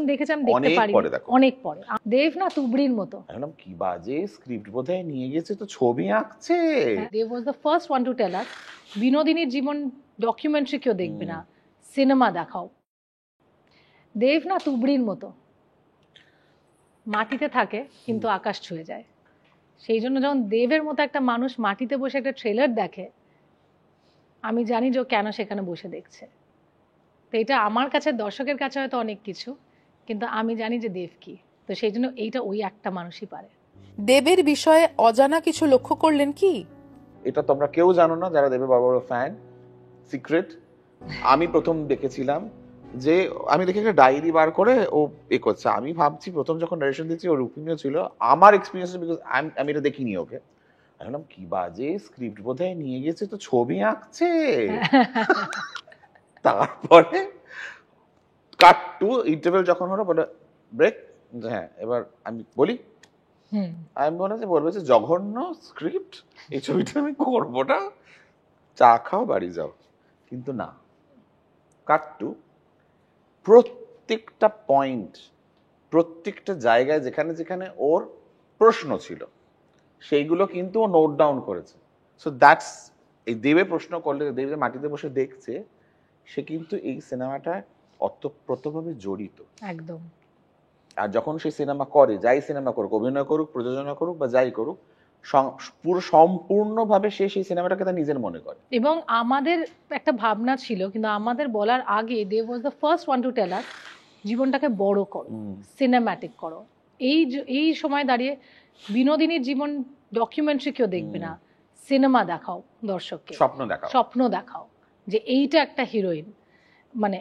যখন দেখেছি আমি দেখতে পারি অনেক পরে। দেব না তুবড়ির মতো, একদম কি বাজে স্ক্রিপ্ট বোধহয় নিয়ে গেছে, তো ছবি আঁকছে। Dev was the first one to tell us বিনোদিনীর জীবন ডকুমেন্টারি কেউ দেখবে না, সিনেমা দেখাও। দেব না তুবড়ির মতো, মাটিতে থাকে কিন্তু আকাশ ছুঁয়ে যায়। সেই জন্য যখন দেবের মতো একটা মানুষ মাটিতে বসে একটা ট্রেলার দেখে, আমি জানি যে ও কেন সেখানে বসে দেখছে। তো এটা আমার কাছে, দর্শকের কাছে হয়তো অনেক কিছু, কিন্তু আমি জানি যে দেব কি, তো সেই জন্য এইটা ওই একটা মানুষই পারে। দেবের বিষয়ে অজানা কিছু লক্ষ্য করলেন কি? এটা তোমরা কেউ জানো না যারা দেবের বড় বড় ফ্যান, সিক্রেট। আমি প্রথম দেখেছিলাম যে আমি দেখে একটা ডায়েরি বার করে ও এ করছে, আমি ভাবছি প্রথম যখন নারেশন দিচ্ছি ও রুক্মিণীও ছিল, আমার এক্সপিরিয়েন্স বিকজ আমি এটা দেখিনি ওকে, আমি বললাম কি বাজে স্ক্রিপ্ট বোধহয় নিয়ে গেছে, তো ছবি আঁকছে। তারপরে কাট টু ইন্টারভেল যখন হলো, বলে ব্রেক, হ্যাঁ এবার আমি বলি, আমি বলবে যে জঘন্য স্ক্রিপ্ট, এই ছবিটা আমি করবো না, চা খাও বাড়ি যাও। কিন্তু না, কাট টু প্রত্যেকটা পয়েন্ট, প্রত্যেকটা জায়গায় যেখানে যেখানে ওর প্রশ্ন ছিল সেইগুলো কিন্তু ও নোট ডাউন করেছে। সো দ্যাটস, এই দেবে প্রশ্ন করলে, দেবে মাটিতে বসে দেখছে, সে কিন্তু এই সিনেমাটা অতপ্রতভাবে জড়িত একদম। আর যখন সে সিনেমা করে, যাই সিনেমা করুক, অভিনয় করুক, প্রযোজনা করুক বা যাই করুক, পুরো সম্পূর্ণভাবে সে সেই সিনেমাটাকে তার নিজের মনে করে। এবং আমাদের একটা ভাবনা ছিল, কিন্তু আমাদের বলার আগে Dev was the first one to tell us জীবনটাকে বড় করো, সিনেম্যাটিক করো। এই সময় দাঁড়িয়ে বিনোদিনীর জীবন ডকুমেন্টারি কেউ দেখবে না, সিনেমা দেখাও দর্শককে, স্বপ্ন দেখাও যে এইটা একটা হিরোইন, মানে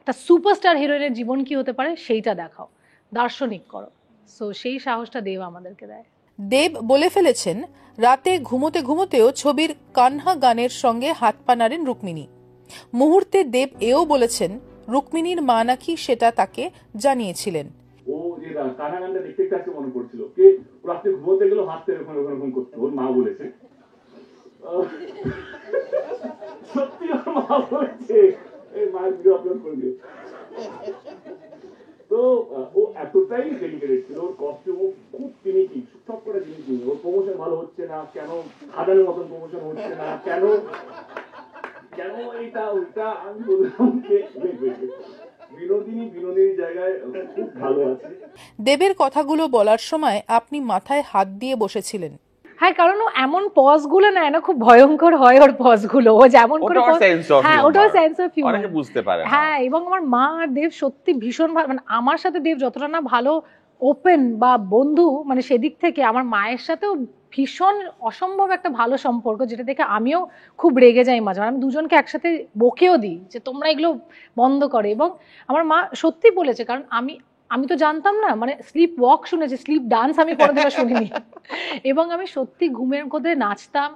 একটা সুপারস্টার হিরোইনের জীবন কি হতে পারে সেইটা দেখাও, দার্শনিক করো। সো সেই সাহসটা দেব আমাদেরকে দেয়। দেব বলে ফেলেছেন রাতে ঘুমোতে ঘুমোতেও ছবির কান্হা গানের সঙ্গে হাত পা নাড়েন রুক্মিণী। মুহূর্তে দেব এও বলেছেন রুক্মিণীর মা নাকি সেটা তাকে জানিয়েছিলেন। ও যে কান্হা গানটা দেখতে কাছে মনে পড়ছিল, কে রাতে ঘুমোতে গেল হাত এরকম এরকম করতে, ওর মা বলেছে, সত্যি ওর মা বলেছে, এই মায়ের ভিডিও আপলোড করে দিও। তো ও এতটাই ডেডিকেটেড ছিল, ওর কস্টিউম খুব কিনিকি, সব করে জিনিস নিয়ে, ওর প্রমোশন ভালো হচ্ছে না কেন, খাদানের মতন প্রমোশন হচ্ছে না কেন, কেন এইটা ওইটা, আমি বললাম যে বিনোদিনীর জায়গায় খুব ভালো আছে। দেবের কথাগুলো বলার সময় আপনি মাথায় হাত দিয়ে বসেছিলেন। হ্যাঁ, কারণ ও এমন পজ গুলো নেয় না, খুব ভয়ঙ্কর হয় ওর পজ গুলো, ও যেমন করে, হ্যাঁ ওটাও সেন্স অফ হিউমার, অনেকে বুঝতে পারে। হ্যাঁ, এবং আমার মা আর দেব সত্যি ভীষণ ভালো, মানে আমার সাথে দেব যতটা না ভালো ওপেন বা বন্ধু, মানে সেদিক থেকে আমার মায়ের সাথেও ভীষণ অসম্ভব একটা ভালো সম্পর্ক, যেটা দেখে আমিও খুব রেগে যাই মাঝে মাঝে, আমি দুজনকে একসাথে বকেও দিই যে তোমরা এগুলো বন্ধ করে। এবং আমার মা সত্যি বলেছে, কারণ আমি তো জানতাম না, মানে স্লিপ ওয়াক শুনেছি, স্লিপ ডান্স আমি কোনোদিনও শুনিনি। এবং আমি সত্যি ঘুমের মধ্যে নাচতাম,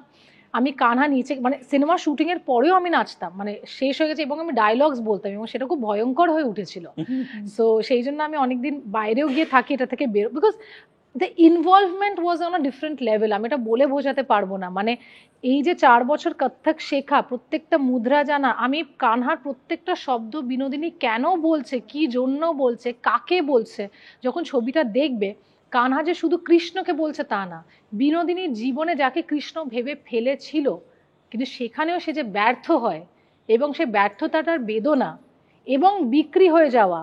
আমি কান্হা নিচে, মানে সিনেমা শুটিং এর পরেও আমি নাচতাম, মানে শেষ হয়ে গেছে, এবং আমি ডায়লগস বলতাম, এবং সেটা খুব ভয়ঙ্কর হয়ে উঠেছিল। সো সেই জন্য আমি অনেকদিন বাইরেও গিয়ে থাকি এটা থেকে বেরো, because the involvement was on a different level, আমি এটা বলে বোঝাতে পারবো না। মানে এই যে 4 বছর কত্থক শেখা, প্রত্যেকটা মুদ্রা জানা, আমি কানহার প্রত্যেকটা শব্দ বিনোদিনী কেন বলছে, কি জন্য বলছে, কাকে বলছে, যখন ছবিটা দেখবে, কানহা যে শুধু কৃষ্ণকে বলছে তা না, বিনোদিনীর জীবনে যাকে কৃষ্ণ ভেবে ফেলেছিল, কিন্তু সেখানেও সে যে ব্যর্থ হয়, এবং সে ব্যর্থতাটার বেদনা এবং বিক্রি হয়ে যাওয়া,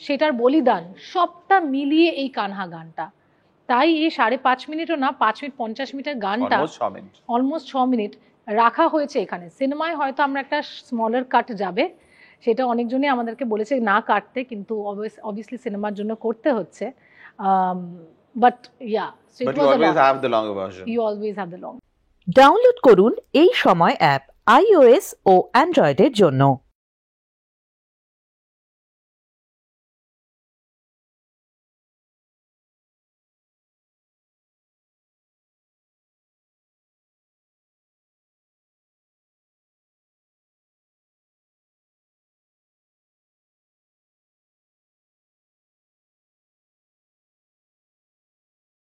সেটার বলিদান, সবটা মিলিয়ে এই কানহা গানটা। তাই এই 5.5 মিনিটও না, 5 মিনিট 50 মিনিটের গানটা, অলমোস্ট 6 মিনিট রাখা হয়েছে এখানে। সিনেমায় হয়তো আমরা একটা স্মলার কাট যাবে, সেটা অনেকজনই আমাদেরকে বলেছে না কাটতে, কিন্তু অবভিয়াসলি সিনেমার জন্য করতে হচ্ছে। But yeah, But you always have the longer version. You always have the long. Download করুন এই সময় অ্যাপ iOS ও অ্যান্ড্রয়েডের জন্য।